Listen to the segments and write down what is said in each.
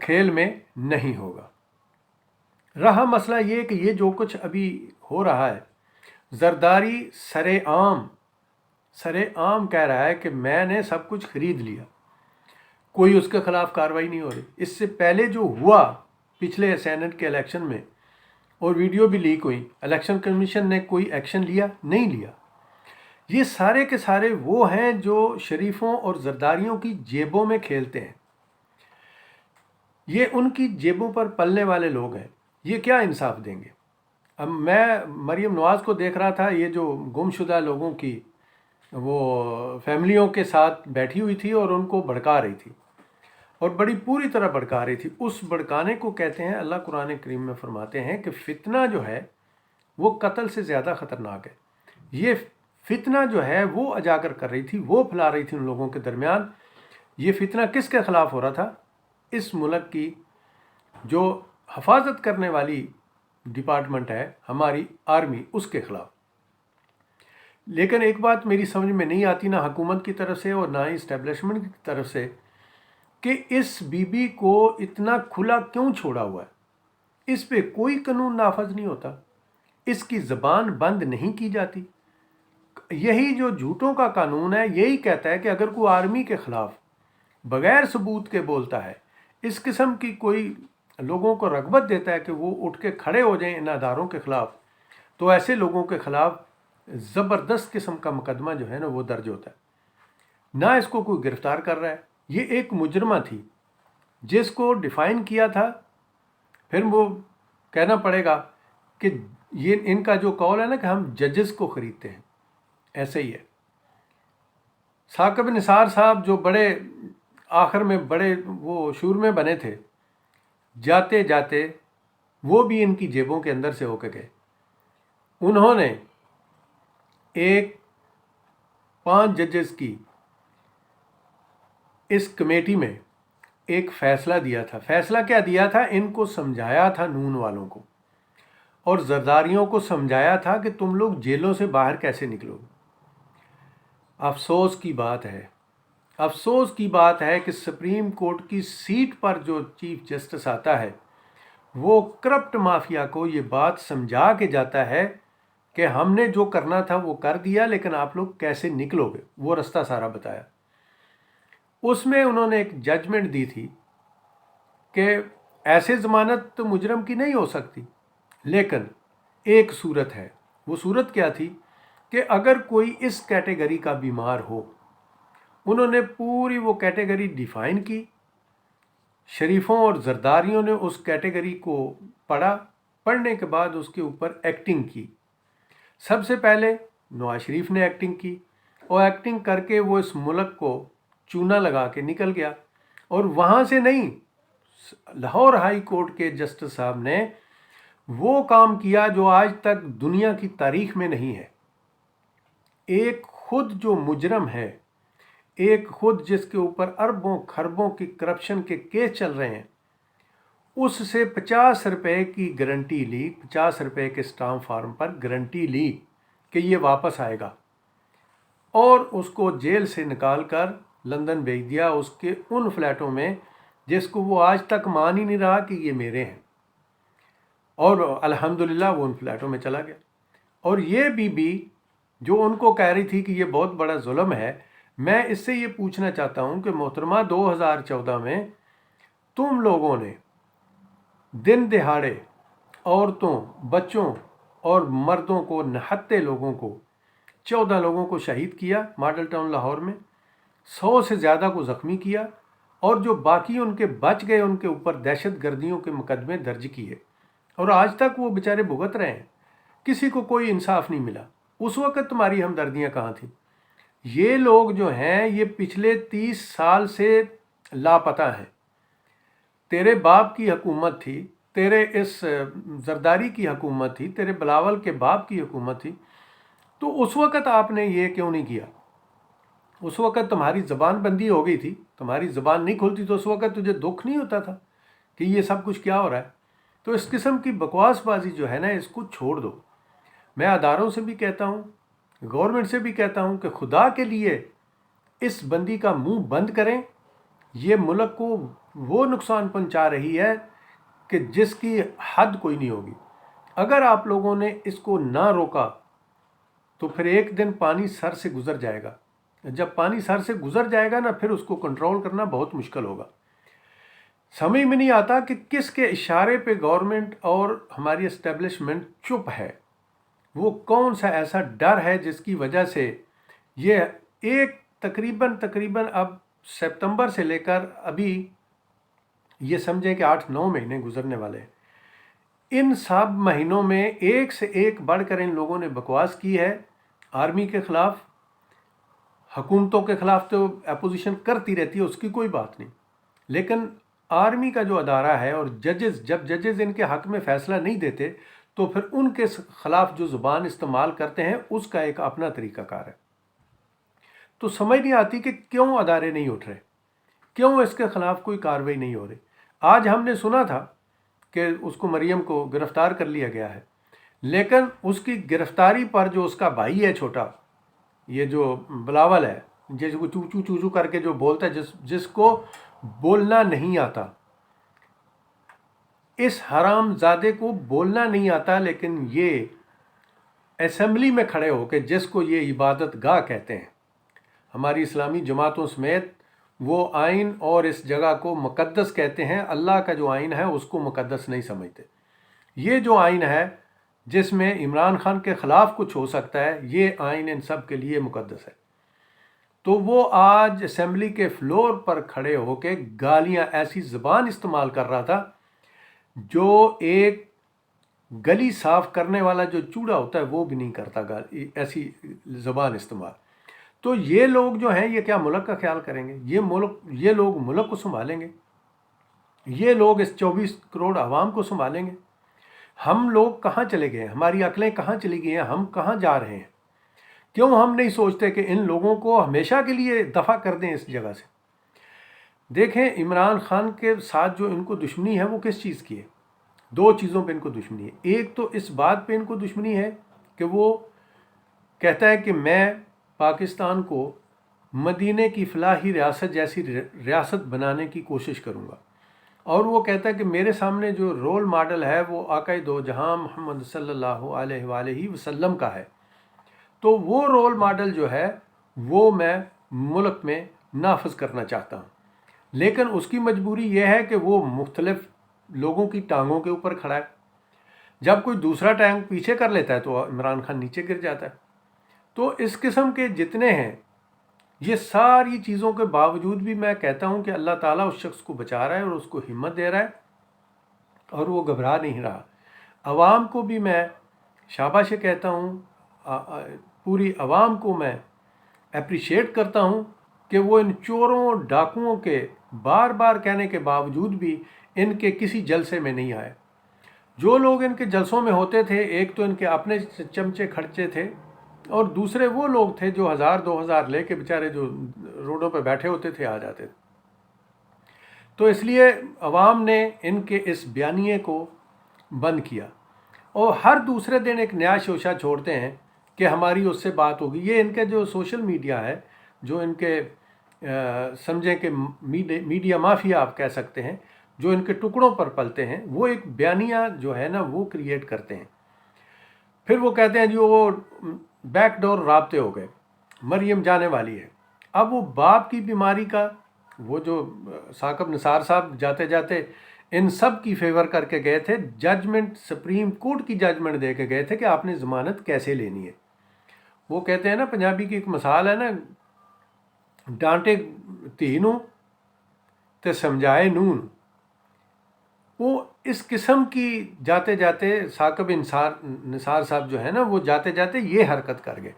کھیل میں نہیں ہوگا۔ رہا مسئلہ یہ کہ یہ جو کچھ ابھی ہو رہا ہے، زرداری سر عام کہہ رہا ہے کہ میں نے سب کچھ خرید لیا، کوئی اس کے خلاف کارروائی نہیں ہو رہی۔ اس سے پہلے جو ہوا پچھلے سینٹ کے الیکشن میں، اور ویڈیو بھی لیک ہوئی، الیکشن کمیشن نے کوئی ایکشن لیا نہیں لیا۔ یہ سارے کے سارے وہ ہیں جو شریفوں اور زرداریوں کی جیبوں میں کھیلتے ہیں، یہ ان کی جیبوں پر پلنے والے لوگ ہیں، یہ کیا انصاف دیں گے؟ اب میں مریم نواز کو دیکھ رہا تھا، یہ جو گم شدہ لوگوں کی وہ فیملیوں کے ساتھ بیٹھی ہوئی تھی اور ان کو بھڑکا رہی تھی، اور بڑی پوری طرح بھڑکا رہی تھی۔ اس بھڑکانے کو کہتے ہیں، اللہ قرآن کریم میں فرماتے ہیں کہ فتنہ جو ہے وہ قتل سے زیادہ خطرناک ہے۔ یہ فتنہ جو ہے وہ اجاگر کر رہی تھی، وہ پھیلا رہی تھی ان لوگوں کے درمیان۔ یہ فتنہ کس کے خلاف ہو رہا تھا؟ اس ملک کی جو حفاظت کرنے والی ڈپارٹمنٹ ہے ہماری آرمی، اس کے خلاف۔ لیکن ایک بات میری سمجھ میں نہیں آتی، نہ حکومت کی طرف سے اور نہ ہی اسٹیبلشمنٹ کی طرف سے، کہ اس بی بی کو اتنا کھلا کیوں چھوڑا ہوا ہے؟ اس پہ کوئی قانون نافذ نہیں ہوتا، اس کی زبان بند نہیں کی جاتی۔ یہی جو جھوٹوں کا قانون ہے، یہی کہتا ہے کہ اگر کوئی آرمی کے خلاف بغیر ثبوت کے بولتا ہے، اس قسم کی کوئی لوگوں کو رغبت دیتا ہے کہ وہ اٹھ کے کھڑے ہو جائیں ان اداروں کے خلاف، تو ایسے لوگوں کے خلاف زبردست قسم کا مقدمہ جو ہے نا وہ درج ہوتا ہے۔ نہ اس کو کوئی گرفتار کر رہا ہے۔ یہ ایک مجرمہ تھی جس کو ڈیفائن کیا تھا، پھر وہ کہنا پڑے گا کہ یہ ان کا جو قول ہے نا کہ ہم ججز کو خریدتے ہیں، ایسے ہی ہے۔ ثاقب نثار صاحب جو بڑے آخر میں بڑے وہ شور میں بنے تھے، جاتے جاتے وہ بھی ان کی جیبوں کے اندر سے ہو کے گئے۔ انہوں نے 5 ججز کی اس کمیٹی میں ایک فیصلہ دیا تھا۔ فیصلہ کیا دیا تھا؟ ان کو سمجھایا تھا، نون والوں کو اور زرداریوں کو سمجھایا تھا کہ تم لوگ جیلوں سے باہر کیسے نکلو۔ افسوس کی بات ہے کہ سپریم کورٹ کی سیٹ پر جو چیف جسٹس آتا ہے، وہ کرپٹ مافیا کو یہ بات سمجھا کے جاتا ہے کہ ہم نے جو کرنا تھا وہ کر دیا، لیکن آپ لوگ کیسے نکلو گے، وہ رستہ سارا بتایا۔ اس میں انہوں نے ایک ججمنٹ دی تھی کہ ایسے ضمانت تو مجرم کی نہیں ہو سکتی، لیکن ایک صورت ہے۔ وہ صورت کیا تھی؟ کہ اگر کوئی اس کیٹیگری کا بیمار ہو۔ انہوں نے پوری وہ کیٹیگری ڈیفائن کی، شریفوں اور زرداریوں نے اس کیٹیگری کو پڑھا، پڑھنے کے بعد اس کے اوپر ایکٹنگ کی۔ سب سے پہلے نواز شریف نے ایکٹنگ کی، اور ایکٹنگ کر کے وہ اس ملک کو چونا لگا کے نکل گیا، اور وہاں سے نہیں، لاہور ہائی کورٹ کے جسٹس صاحب نے وہ کام کیا جو آج تک دنیا کی تاریخ میں نہیں ہے۔ ایک خود جو مجرم ہے، ایک خود جس کے اوپر اربوں خربوں کی کرپشن کے کیس چل رہے ہیں، اس سے 50 روپے کی گارنٹی لی، 50 روپے کے اسٹامپ فارم پر گارنٹی لی کہ یہ واپس آئے گا، اور اس کو جیل سے نکال کر لندن بھیج دیا، اس کے ان فلیٹوں میں جس کو وہ آج تک مان ہی نہیں رہا کہ یہ میرے ہیں، اور الحمدللہ وہ ان فلیٹوں میں چلا گیا۔ اور یہ بی جو ان کو کہہ رہی تھی کہ یہ بہت بڑا ظلم ہے، میں اس سے یہ پوچھنا چاہتا ہوں کہ محترمہ 2014 میں تم لوگوں نے دن دہاڑے عورتوں، بچوں اور مردوں کو، نہتے لوگوں کو، 14 لوگوں کو شہید کیا ماڈل ٹاؤن لاہور میں، 100 سے زیادہ کو زخمی کیا، اور جو باقی ان کے بچ گئے ان کے اوپر دہشت گردیوں کے مقدمے درج کیے، اور آج تک وہ بیچارے بھگت رہے ہیں، کسی کو کوئی انصاف نہیں ملا۔ اس وقت تمہاری ہمدردیاں کہاں تھیں؟ یہ لوگ جو ہیں یہ پچھلے 30 سال سے لاپتہ ہیں۔ تیرے باپ کی حکومت تھی، تیرے اس زرداری کی حکومت تھی، تیرے بلاول کے باپ کی حکومت تھی، تو اس وقت آپ نے یہ کیوں نہیں کیا؟ اس وقت تمہاری زبان بندی ہو گئی تھی، تمہاری زبان نہیں کھلتی، تو اس وقت تجھے دکھ نہیں ہوتا تھا کہ یہ سب کچھ کیا ہو رہا ہے؟ تو اس قسم کی بکواس بازی جو ہے نا، اس کو چھوڑ دو۔ میں اداروں سے بھی کہتا ہوں، گورنمنٹ سے بھی کہتا ہوں کہ خدا کے لیے اس بندی کا منہ بند کریں، یہ ملک کو وہ نقصان پہنچا رہی ہے کہ جس کی حد کوئی نہیں ہوگی۔ اگر آپ لوگوں نے اس کو نہ روکا تو پھر ایک دن پانی سر سے گزر جائے گا۔ جب پانی سر سے گزر جائے گا نا، پھر اس کو کنٹرول کرنا بہت مشکل ہوگا۔ سمجھ میں نہیں آتا کہ کس کے اشارے پہ گورنمنٹ اور ہماری اسٹیبلشمنٹ چپ ہے۔ وہ کون سا ایسا ڈر ہے جس کی وجہ سے یہ ایک تقریباً اب سپتمبر سے لے کر ابھی یہ سمجھیں کہ 8-9 مہینے گزرنے والے ہیں۔ ان سب مہینوں میں ایک سے ایک بڑھ کر ان لوگوں نے بکواس کی ہے۔ آرمی کے خلاف، حکومتوں کے خلاف تو اپوزیشن کرتی رہتی ہے، اس کی کوئی بات نہیں، لیکن آرمی کا جو ادارہ ہے اور جب ججز ان کے حق میں فیصلہ نہیں دیتے تو پھر ان کے خلاف جو زبان استعمال کرتے ہیں اس کا ایک اپنا طریقہ کار ہے۔ تو سمجھ نہیں آتی کہ کیوں ادارے نہیں اٹھ رہے، کیوں اس کے خلاف کوئی کارروائی نہیں ہو رہی۔ آج ہم نے سنا تھا کہ اس کو مریم کو گرفتار کر لیا گیا ہے، لیکن اس کی گرفتاری پر جو اس کا بھائی ہے چھوٹا، یہ جو بلاول ہے، جس کو چوچو چوچو کر کے جو بولتا ہے، جس کو بولنا نہیں آتا، اس حرام زادے کو بولنا نہیں آتا، لیکن یہ اسمبلی میں کھڑے ہو کے جس کو یہ عبادت گاہ کہتے ہیں، ہماری اسلامی جماعتوں سمیت وہ آئین اور اس جگہ کو مقدس کہتے ہیں، اللہ کا جو آئین ہے اس کو مقدس نہیں سمجھتے۔ یہ جو آئین ہے جس میں عمران خان کے خلاف کچھ ہو سکتا ہے، یہ آئین ان سب کے لیے مقدس ہے۔ تو وہ آج اسمبلی کے فلور پر کھڑے ہو کے گالیاں، ایسی زبان استعمال کر رہا تھا جو ایک گلی صاف کرنے والا جو چوڑا ہوتا ہے وہ بھی نہیں کرتا، ایسی زبان استعمال۔ تو یہ لوگ جو ہیں، یہ کیا ملک کا خیال کریں گے؟ یہ لوگ ملک کو سنبھالیں گے؟ یہ لوگ اس 24 کروڑ عوام کو سنبھالیں گے؟ ہم لوگ کہاں چلے گئے ہیں؟ ہماری عقلیں کہاں چلی گئی ہیں؟ ہم کہاں جا رہے ہیں؟ کیوں ہم نہیں سوچتے کہ ان لوگوں کو ہمیشہ کے لیے دفع کر دیں اس جگہ سے؟ دیکھیں، عمران خان کے ساتھ جو ان کو دشمنی ہے وہ کس چیز کی ہے؟ 2 چیزوں پہ ان کو دشمنی ہے۔ ایک تو اس بات پہ ان کو دشمنی ہے کہ وہ کہتا ہے کہ میں پاکستان کو مدینے کی فلاحی ریاست جیسی ریاست بنانے کی کوشش کروں گا، اور وہ کہتا ہے کہ میرے سامنے جو رول ماڈل ہے وہ آقا دو جہاں محمد صلی اللہ علیہ وآلہ وسلم کا ہے۔ تو وہ رول ماڈل جو ہے وہ میں ملک میں نافذ کرنا چاہتا ہوں، لیکن اس کی مجبوری یہ ہے کہ وہ مختلف لوگوں کی ٹانگوں کے اوپر کھڑا ہے۔ جب کوئی دوسرا ٹانگ پیچھے کر لیتا ہے تو عمران خان نیچے گر جاتا ہے۔ تو اس قسم کے جتنے ہیں، یہ ساری چیزوں کے باوجود بھی میں کہتا ہوں کہ اللہ تعالیٰ اس شخص کو بچا رہا ہے اور اس کو ہمت دے رہا ہے اور وہ گھبرا نہیں رہا۔ عوام کو بھی میں شاباشی کہتا ہوں، پوری عوام کو میں اپریشیٹ کرتا ہوں کہ وہ ان چوروں ڈاکوؤں کے بار بار کہنے کے باوجود بھی ان کے کسی جلسے میں نہیں آئے۔ جو لوگ ان کے جلسوں میں ہوتے تھے، ایک تو ان کے اپنے چمچے کھڑچے تھے، اور دوسرے وہ لوگ تھے جو 1000-2000 لے کے بیچارے جو روڈوں پہ بیٹھے ہوتے تھے آ جاتے تھے۔ تو اس لیے عوام نے ان کے اس بیانیے کو بند کیا، اور ہر دوسرے دن ایک نیا شوشہ چھوڑتے ہیں کہ ہماری اس سے بات ہوگی۔ یہ ان کے جو سوشل میڈیا ہے، جو ان کے سمجھیں کہ میڈیا مافیا آپ کہہ سکتے ہیں، جو ان کے ٹکڑوں پر پلتے ہیں، وہ ایک بیانیہ جو ہے نا وہ کریٹ کرتے ہیں۔ پھر وہ کہتے ہیں جی وہ بیک ڈور رابطے ہو گئے، مریم جانے والی ہے۔ اب وہ باپ کی بیماری کا، وہ جو ثاقب نثار صاحب جاتے جاتے ان سب کی فیور کر کے گئے تھے، ججمنٹ سپریم کورٹ کی ججمنٹ دے کے گئے تھے کہ آپ نے ضمانت کیسے لینی ہے۔ وہ کہتے ہیں نا، پنجابی کی ایک مثال ہے نا، ڈانٹے تینوں تے سمجھائے نون۔ وہ اس قسم کی جاتے جاتے ثاقب نثار صاحب جو ہے نا، وہ جاتے جاتے یہ حرکت کر گئے۔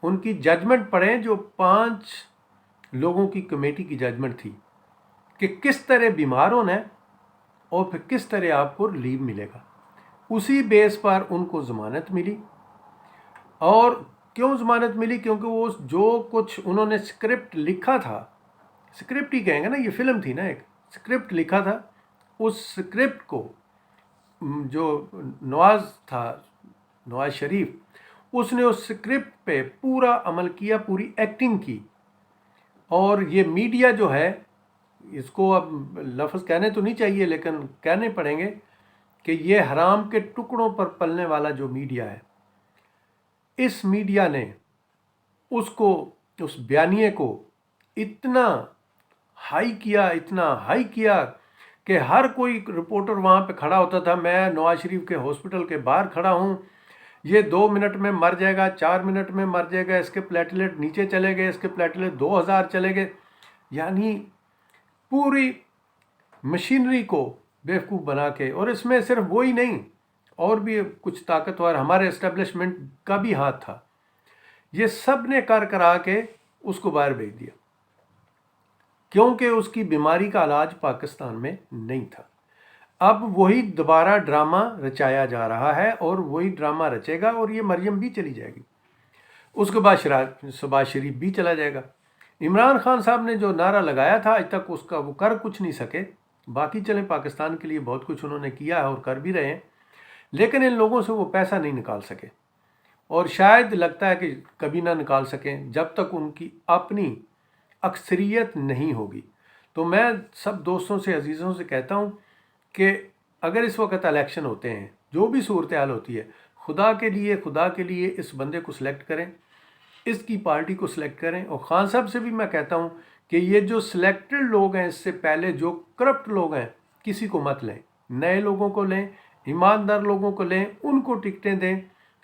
ان کی ججمنٹ پڑھیں جو 5 لوگوں کی کمیٹی کی ججمنٹ تھی کہ کس طرح بیمار ہونا ہے اور پھر کس طرح آپ کو ریلیو ملے گا۔ اسی بیس پر ان کو ضمانت ملی۔ اور کیوں ضمانت ملی؟ کیونکہ وہ جو کچھ انہوں نے سکرپٹ لکھا تھا، سکرپٹ ہی کہیں گے نا، یہ فلم تھی نا، ایک سکرپٹ لکھا تھا، اس سکرپٹ کو جو نواز تھا، نواز شریف، اس نے اس سکرپٹ پہ پورا عمل کیا، پوری ایکٹنگ کی۔ اور یہ میڈیا جو ہے، اس کو اب لفظ کہنے تو نہیں چاہیے لیکن کہنے پڑیں گے کہ یہ حرام کے ٹکڑوں پر پلنے والا جو میڈیا ہے، اس میڈیا نے اس بیانیے کو اتنا ہائی کیا کہ ہر کوئی رپورٹر وہاں پہ کھڑا ہوتا تھا، میں نواز شریف کے ہاسپٹل کے باہر کھڑا ہوں، یہ 2 منٹ میں مر جائے گا، 4 منٹ میں مر جائے گا، اس کے پلیٹلیٹ نیچے چلے گئے، اس کے پلیٹلیٹ 2000 چلے گئے. یعنی پوری مشینری کو بیوقوف بنا کے، اور اس میں صرف وہی نہیں، اور بھی کچھ طاقتور ہمارے اسٹیبلشمنٹ کا بھی ہاتھ تھا. یہ سب نے کرا کے اس کو باہر بھیج دیا، کیونکہ اس کی بیماری کا علاج پاکستان میں نہیں تھا. اب وہی دوبارہ ڈرامہ رچایا جا رہا ہے، اور وہی ڈرامہ رچے گا، اور یہ مریم بھی چلی جائے گی. اس کے بعد شہباز شریف بھی چلا جائے گا. عمران خان صاحب نے جو نعرہ لگایا تھا، آج تک اس کا وہ کر کچھ نہیں سکے. باقی چلیں، پاکستان کے لیے بہت کچھ انہوں نے کیا ہے اور کر بھی رہے ہیں، لیکن ان لوگوں سے وہ پیسہ نہیں نکال سکے، اور شاید لگتا ہے کہ کبھی نہ نکال سکیں جب تک ان کی اپنی اکثریت نہیں ہوگی. تو میں سب دوستوں سے، عزیزوں سے کہتا ہوں کہ اگر اس وقت الیکشن ہوتے ہیں، جو بھی صورتحال ہوتی ہے، خدا کے لیے اس بندے کو سلیکٹ کریں، اس کی پارٹی کو سلیکٹ کریں. اور خان صاحب سے بھی میں کہتا ہوں کہ یہ جو سلیکٹڈ لوگ ہیں، اس سے پہلے جو کرپٹ لوگ ہیں، کسی کو مت لیں، نئے لوگوں کو لیں، ایماندار لوگوں کو لیں، ان کو ٹکٹیں دیں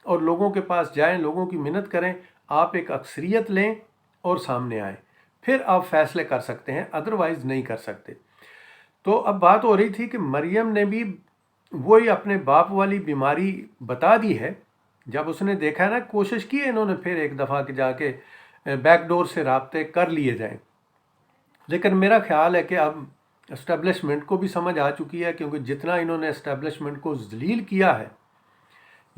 اور لوگوں کے پاس جائیں، لوگوں کی محنت کریں. آپ ایک اکثریت لیں اور سامنے آئیں، پھر آپ فیصلے کر سکتے ہیں، ادروائز نہیں کر سکتے. تو اب بات ہو رہی تھی کہ مریم نے بھی وہی اپنے باپ والی بیماری بتا دی ہے. جب اس نے دیکھا ہے نا، کوشش کی ہے انہوں نے پھر ایک دفعہ کہ جا کے بیک ڈور سے رابطے کر لیے جائیں، لیکن میرا خیال ہے کہ اب اسٹیبلشمنٹ کو بھی سمجھ آ چکی ہے، کیونکہ جتنا انہوں نے اسٹیبلشمنٹ کو ذلیل کیا ہے،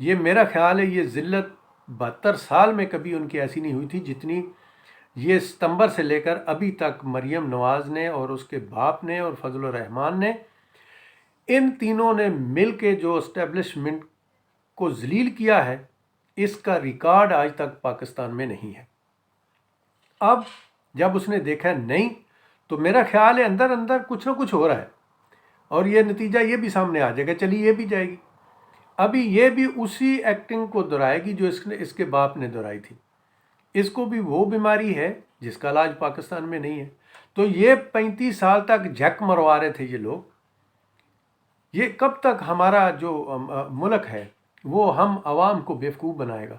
یہ میرا خیال ہے یہ ذلت 72 سال میں کبھی ان کی ایسی نہیں ہوئی تھی جتنی یہ ستمبر سے لے کر ابھی تک مریم نواز نے اور اس کے باپ نے اور فضل الرحمان نے، ان تینوں نے مل کے جو اسٹیبلشمنٹ کو ذلیل کیا ہے، اس کا ریکارڈ آج تک پاکستان میں نہیں ہے. اب جب اس نے دیکھا نہیں، تو میرا خیال ہے اندر اندر کچھ نہ کچھ ہو رہا ہے، اور یہ نتیجہ یہ بھی سامنے آ جائے گا. چلی یہ بھی جائے گی، ابھی یہ بھی اسی ایکٹنگ کو دہرائے گی جو اس کے باپ نے دہرائی تھی. اس کو بھی وہ بیماری ہے جس کا علاج پاکستان میں نہیں ہے. تو یہ 35 سال تک جھک مروا رہے تھے یہ لوگ. یہ کب تک ہمارا جو ملک ہے وہ ہم عوام کو بیوقوف بنائے گا؟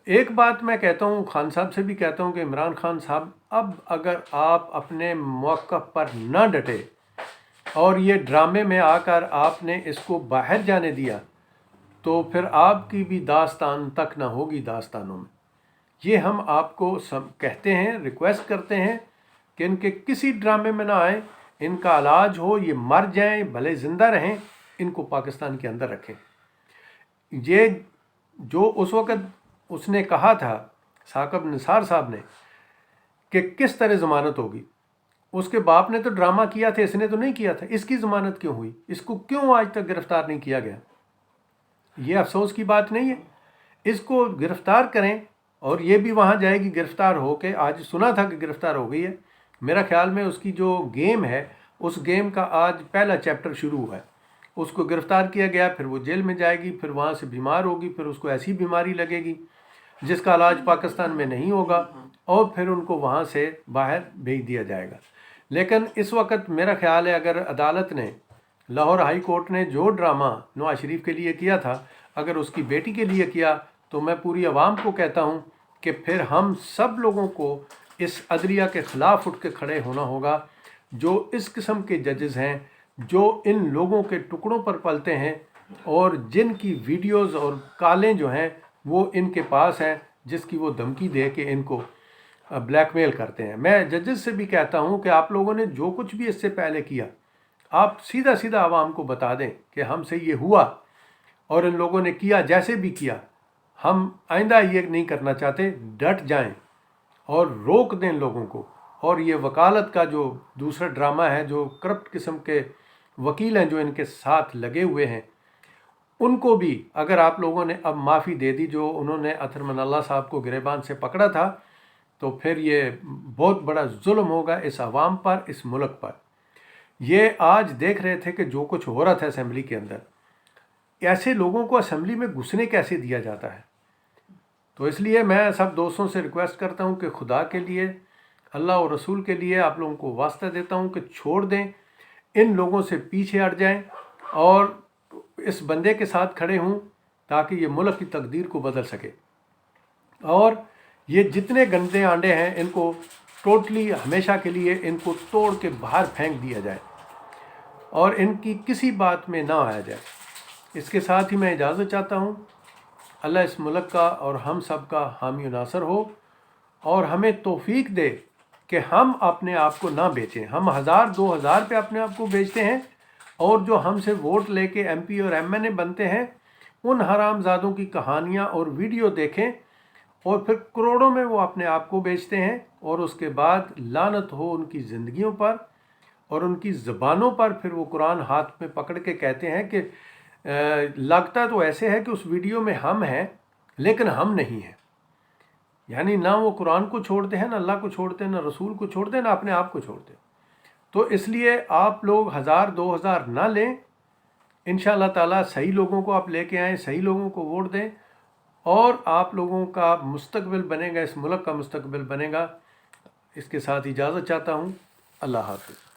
ایک بات میں کہتا ہوں، خان صاحب سے بھی کہتا ہوں کہ عمران خان صاحب، اب اگر آپ اپنے موقف پر نہ ڈٹے اور یہ ڈرامے میں آ کر آپ نے اس کو باہر جانے دیا، تو پھر آپ کی بھی داستان تک نہ ہوگی داستانوں میں. یہ ہم آپ کو کہتے ہیں، ریکویسٹ کرتے ہیں کہ ان کے کسی ڈرامے میں نہ آئیں، ان کا علاج ہو، یہ مر جائیں بھلے زندہ رہیں، ان کو پاکستان کے اندر رکھیں. یہ جو اس وقت اس نے کہا تھا ثاقب نثار صاحب نے کہ کس طرح ضمانت ہوگی، اس کے باپ نے تو ڈرامہ کیا تھا، اس نے تو نہیں کیا تھا. اس کی ضمانت کیوں ہوئی؟ اس کو کیوں آج تک گرفتار نہیں کیا گیا؟ یہ افسوس کی بات نہیں ہے؟ اس کو گرفتار کریں، اور یہ بھی وہاں جائے گی گرفتار ہو کے. آج سنا تھا کہ گرفتار ہو گئی ہے. میرا خیال میں اس کی جو گیم ہے، اس گیم کا آج پہلا چیپٹر شروع ہوا ہے. اس کو گرفتار کیا گیا، پھر وہ جیل میں جائے گی، پھر وہاں سے بیمار ہوگی، پھر اس کو ایسی بیماری لگے گی جس کا علاج پاکستان میں نہیں ہوگا، اور پھر ان کو وہاں سے باہر بھیج دیا جائے گا. لیکن اس وقت میرا خیال ہے اگر عدالت نے، لاہور ہائی کورٹ نے جو ڈرامہ نواز شریف کے لیے کیا تھا، اگر اس کی بیٹی کے لیے کیا، تو میں پوری عوام کو کہتا ہوں کہ پھر ہم سب لوگوں کو اس عدلیہ کے خلاف اٹھ کے کھڑے ہونا ہوگا، جو اس قسم کے ججز ہیں، جو ان لوگوں کے ٹکڑوں پر پلتے ہیں، اور جن کی ویڈیوز اور کالیں جو ہیں وہ ان کے پاس ہیں، جس کی وہ دھمکی دے کے ان کو بلیک میل کرتے ہیں. میں ججز سے بھی کہتا ہوں کہ آپ لوگوں نے جو کچھ بھی اس سے پہلے کیا، آپ سیدھا عوام کو بتا دیں کہ ہم سے یہ ہوا، اور ان لوگوں نے کیا جیسے بھی کیا، ہم آئندہ یہ نہیں کرنا چاہتے. ڈٹ جائیں اور روک دیں ان لوگوں کو. اور یہ وکالت کا جو دوسرا ڈرامہ ہے، جو کرپٹ قسم کے وکیل ہیں جو ان کے ساتھ لگے ہوئے ہیں، ان کو بھی اگر آپ لوگوں نے اب معافی دے دی، جو انہوں نے اطہر من اللہ صاحب کو گریبان سے پکڑا تھا، تو پھر یہ بہت بڑا ظلم ہوگا اس عوام پر، اس ملک پر۔ یہ آج دیکھ رہے تھے کہ جو کچھ ہو رہا تھا اسمبلی کے اندر، ایسے لوگوں کو اسمبلی میں گھسنے کیسے دیا جاتا ہے؟ تو اس لیے میں سب دوستوں سے ریکویسٹ کرتا ہوں کہ خدا کے لیے، اللہ اور رسول کے لیے آپ لوگوں کو واسطہ دیتا ہوں کہ چھوڑ دیں، ان لوگوں سے پیچھے ہٹ جائیں اور اس بندے کے ساتھ کھڑے ہوں تاکہ یہ ملک کی تقدیر کو بدل سکے۔ اور یہ جتنے گندے آنڈے ہیں ان کو ٹوٹلی ہمیشہ کے لیے ان کو توڑ کے باہر پھینک دیا جائے اور ان کی کسی بات میں نہ آیا جائے۔ اس کے ساتھ ہی میں اجازت چاہتا ہوں۔ اللہ اس ملک کا اور ہم سب کا حامی و ناصر ہو اور ہمیں توفیق دے کہ ہم اپنے آپ کو نہ بیچیں۔ ہم 1000-2000 پہ اپنے آپ کو بیچتے ہیں، اور جو ہم سے ووٹ لے کے ایم پی اور ایم این اے بنتے ہیں ان حرام زادوں کی کہانیاں اور ویڈیو دیکھیں، اور پھر کروڑوں میں وہ اپنے آپ کو بیچتے ہیں، اور اس کے بعد لعنت ہو ان کی زندگیوں پر اور ان کی زبانوں پر۔ پھر وہ قرآن ہاتھ میں پکڑ کے کہتے ہیں کہ لگتا تو ایسے ہے کہ اس ویڈیو میں ہم ہیں لیکن ہم نہیں ہیں۔ یعنی نہ وہ قرآن کو چھوڑتے ہیں، نہ اللہ کو چھوڑتے ہیں، نہ رسول کو چھوڑتے ہیں، نہ اپنے آپ کو چھوڑتے ہیں۔ تو اس لیے آپ لوگ 1000-2000 نہ لیں، انشاءاللہ تعالیٰ صحیح لوگوں کو آپ لے کے آئیں، صحیح لوگوں کو ووٹ دیں، اور آپ لوگوں کا مستقبل بنے گا، اس ملک کا مستقبل بنے گا۔ اس کے ساتھ اجازت چاہتا ہوں۔ اللہ حافظ۔